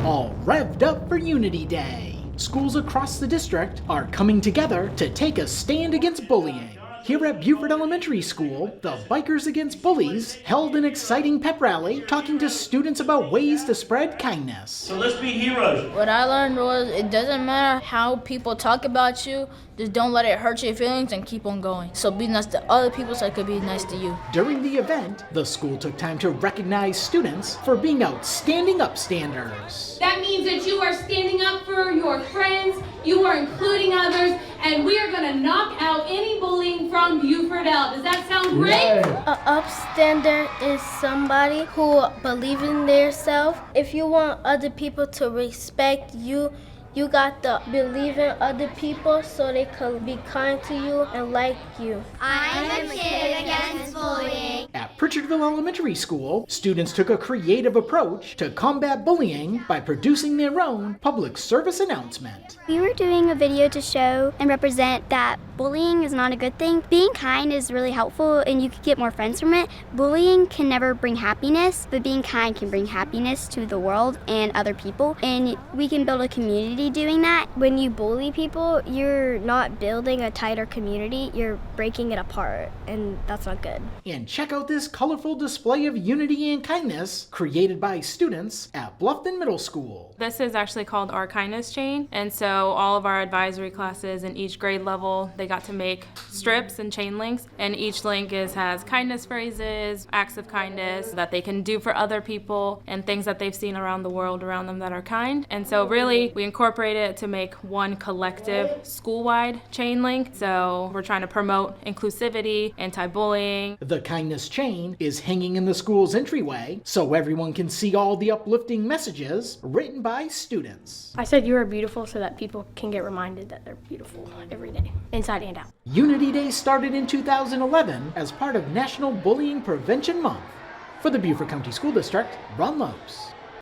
all revved up for Unity Day. Schools across the district are coming together to take a stand against bullying. Here at Beaufort Elementary School, the Bikers Against Bullies held an exciting pep rally talking to students about ways to spread kindness. So let's be heroes. What I learned was it doesn't matter how people talk about you, just don't let it hurt your feelings and keep on going. So be nice to other people so they could be nice to you. During the event, the school took time to recognize students for being outstanding upstanders. That means that you are standing up for your friends, you are including others, and we are going to knock out any bullying from Beaufort L. Does that sound great? An upstander is somebody who believes in themselves. If you want other people to respect you, you got to believe in other people so they can be kind to you and like you. I'm a kid against bullying. At Pritchardville Elementary School, students took a creative approach to combat bullying by producing their own public service announcement. We were doing a video to show and represent that bullying is not a good thing. Being kind is really helpful and you can get more friends from it. Bullying can never bring happiness, but being kind can bring happiness to the world and other people. And we can build a community doing that. When you bully people, you're not building a tighter community, you're breaking it apart, and that's not good. And check out this colorful display of unity and kindness created by students at Bluffton Middle School. This is actually called our kindness chain, and so all of our advisory classes in each grade level, they got to make strips and chain links, and each link has kindness phrases, acts of kindness that they can do for other people, and things that they've seen around the world around them that are kind. And so really we incorporate it to make one collective school-wide chain link. So we're trying to promote inclusivity, anti-bullying. The kindness chain is hanging in the school's entryway so everyone can see all the uplifting messages written by students. I said you are beautiful so that people can get reminded that they're beautiful every day, inside and out. Unity Day started in 2011 as part of National Bullying Prevention Month. For the Beaufort County School District, Ron Lopes.